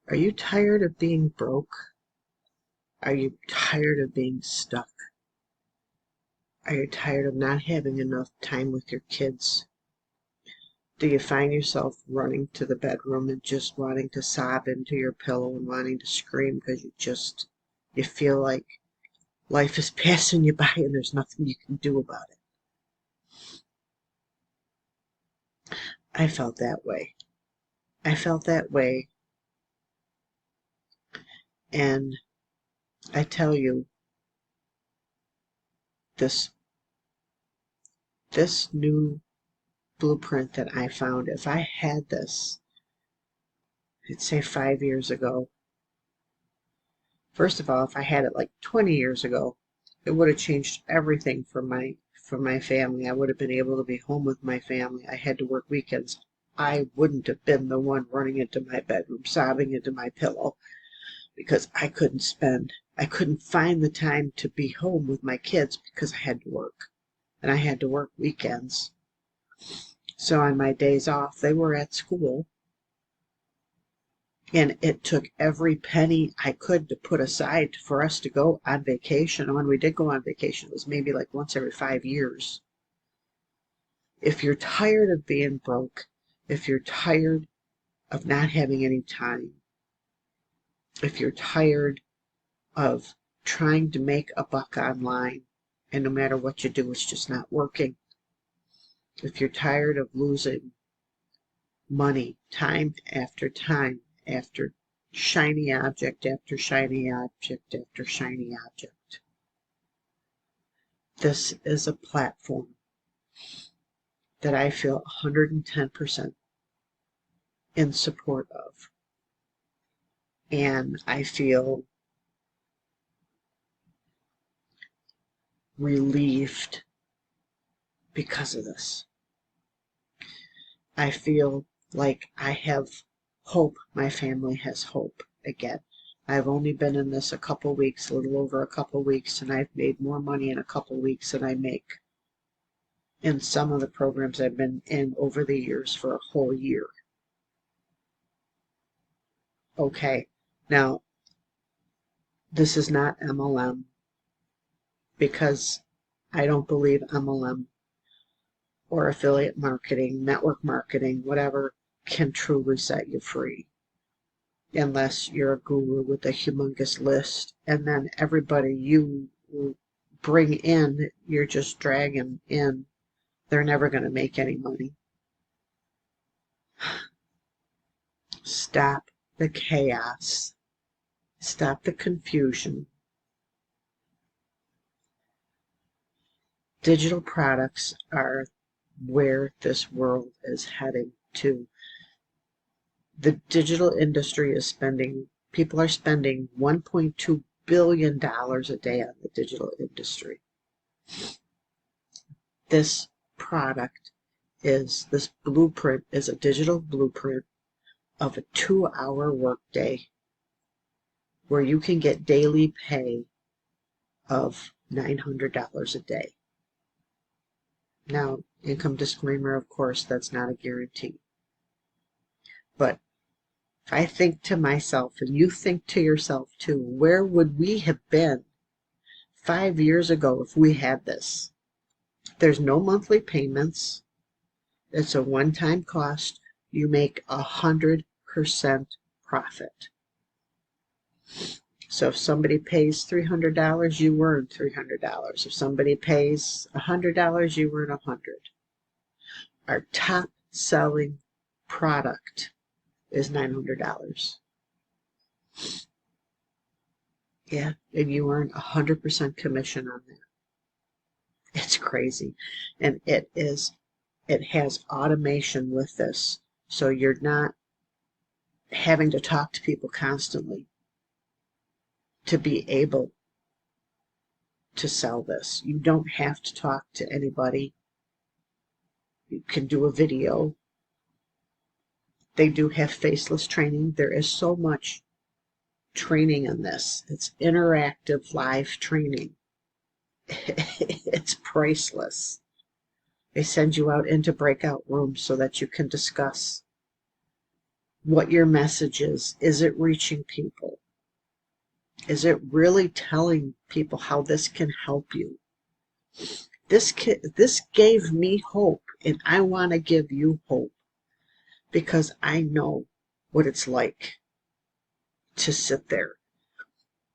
Are you tired of being broke? Are you tired of being stuck? Are you tired of not having enough time with your kids? Do you find yourself running to the bedroom and just wanting to sob into your pillow and wanting to scream because you feel like life is passing you by and there's nothing you can do about it? I felt that way. I felt that way, and I tell you, this this new blueprint that I found, if I had this, I'd say 5 years ago. First of all, if I had it like 20 years ago, it would have changed everything for my family. I would have been able to be home with my family. I had to work weekends. I wouldn't have been the one running into my bedroom, sobbing into my pillow, because I couldn't find the time to be home with my kids because I had to work. And I had to work weekends. So on my days off, they were at school. And it took every penny I could to put aside for us to go on vacation. And when we did go on vacation, it was maybe like once every 5 years. If you're tired of being broke, if you're tired of not having any time, if you're tired of trying to make a buck online, and no matter what you do, it's just not working. If you're tired of losing money time after time after shiny object after shiny object after shiny object, this is a platform that I feel 110% in support of. And I feel relieved because of this. I feel like I have hope. My family has hope again. I've only been in this a couple weeks, a little over a couple weeks, and I've made more money in a couple weeks than I make in some of the programs I've been in over the years for a whole year. Okay, now this is not MLM, because I don't believe MLM or affiliate marketing, network marketing, whatever, can truly set you free. Unless you're a guru with a humongous list, and then everybody you bring in, you're just dragging in. They're never going to make any money. Stop the chaos. Stop the confusion. Digital products are where this world is heading to. The digital industry is people are spending $1.2 billion a day on the digital industry. This this blueprint is a digital blueprint of a 2-hour workday where you can get daily pay of $900 a day. Now, income disclaimer, of course, that's not a guarantee. But if I think to myself, and you think to yourself too, where would we have been 5 years ago if we had this? There's no monthly payments. It's a one-time cost. You make 100% profit. So if somebody pays $300, you earn $300. If somebody pays $100, you earn $100. Our top selling product is $900. Yeah, and you earn 100% commission on that. It's crazy. And it has automation with this, so you're not having to talk to people constantly to be able to sell this. You don't have to talk to anybody. You can do a video. They do have faceless training. There is so much training in this. It's interactive live training. It's priceless. They send you out into breakout rooms so that you can discuss what your message is. Is it reaching people? Is it really telling people how this can help you? This gave me hope, and I want to give you hope because I know what it's like to sit there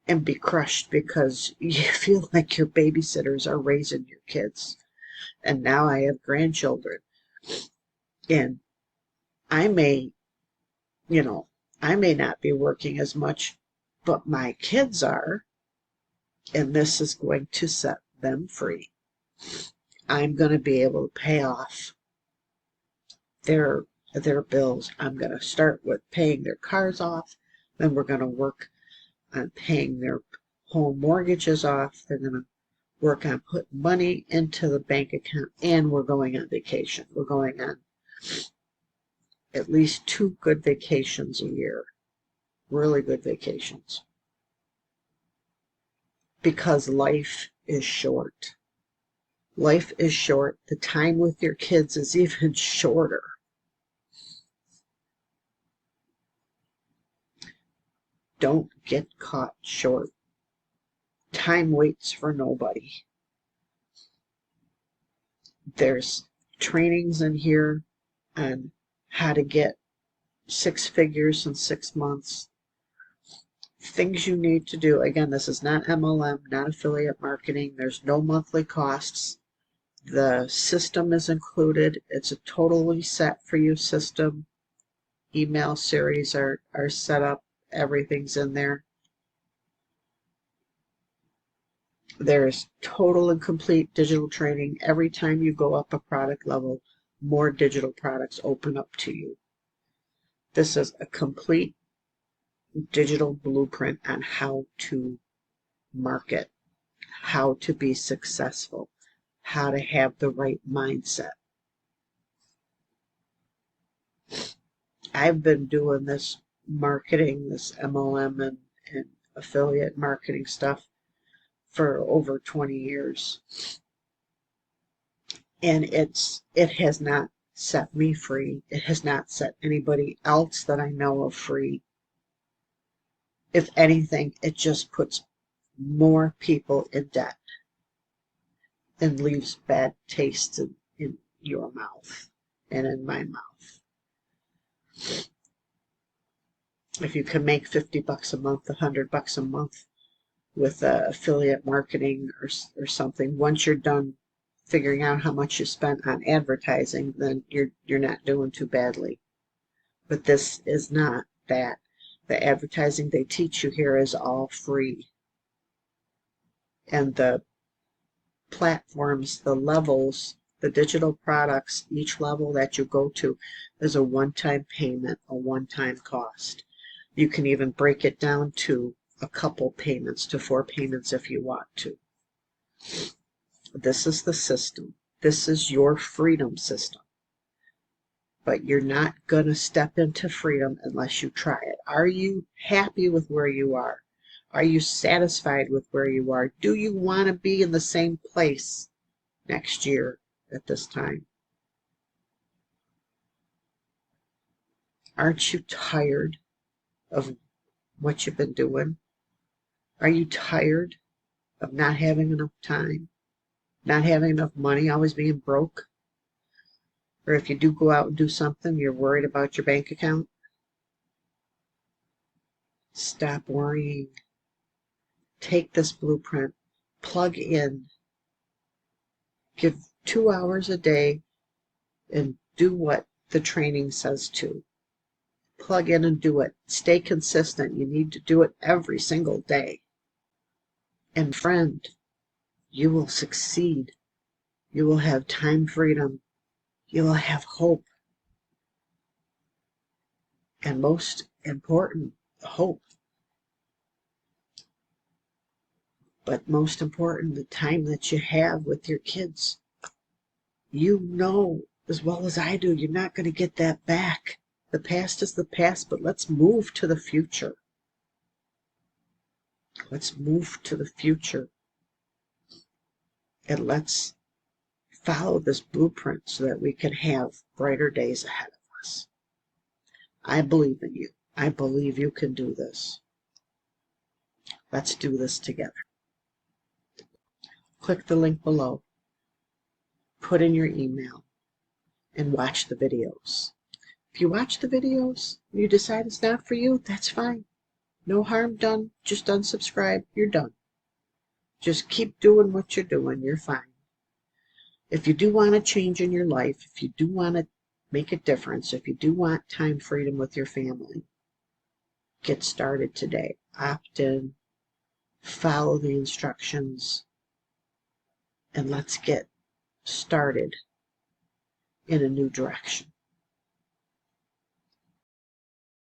and be crushed because you feel like your babysitters are raising your kids. And now I have grandchildren, and I may, you know, I may not be working as much, but my kids are, and this is going to set them free. I'm going to be able to pay off their bills. I'm going to start with paying their cars off. Then we're going to work on paying their home mortgages off. They're going to work on putting money into the bank account, and we're going on vacation. We're going on at least 2 good vacations a year, really good vacations, because life is short. Life is short. The time with your kids is even shorter. Don't get caught short. Time waits for nobody. There's trainings in here on how to get 6 figures in 6 months. Things you need to do. Again, this is not MLM, not affiliate marketing. There's no monthly costs. The system is included. It's a totally set for you system. Email series are set up. Everything's in there. There's total and complete digital training. Every time you go up a product level, more digital products open up to you. This is a complete digital blueprint on how to market, how to be successful, how to have the right mindset. I've been doing this marketing, this MLM and affiliate marketing stuff for over 20 years. And it has not set me free. It has not set anybody else that I know of free. If anything, it just puts more people in debt and leaves bad taste in your mouth and in my mouth. If you can make $50 a month, $100 a month with affiliate marketing or something, once you're done figuring out how much you spent on advertising, then you're not doing too badly. But this is not that. The advertising they teach you here is all free. And the platforms, the levels, the digital products, each level that you go to is a one-time payment, a one-time cost. You can even break it down to a couple payments, to 4 payments if you want to. This is the system. This is your freedom system. But you're not going to step into freedom unless you try it. Are you happy with where you are? Are you satisfied with where you are? Do you want to be in the same place next year at this time? Aren't you tired of what you've been doing? Are you tired of not having enough time? Not having enough money, always being broke? Or if you do go out and do something, you're worried about your bank account? Stop worrying. Take this blueprint, plug in, give 2 hours a day, and do what the training says to. Plug in and do it. Stay consistent. You need to do it every single day. And friend, you will succeed. You will have time freedom. You will have hope. And most important, hope. But most important, the time that you have with your kids. You know as well as I do, you're not going to get that back. The past is the past, but let's move to the future. Let's move to the future. And let's follow this blueprint so that we can have brighter days ahead of us. I believe in you. I believe you can do this. Let's do this together. Click the link below, put in your email, and watch the videos. If you watch the videos and you decide it's not for you, that's fine. No harm done. Just unsubscribe. You're done. Just keep doing what you're doing. You're fine. If you do want a change in your life, if you do want to make a difference, if you do want time freedom with your family, get started today. Opt in, follow the instructions, and let's get started in a new direction.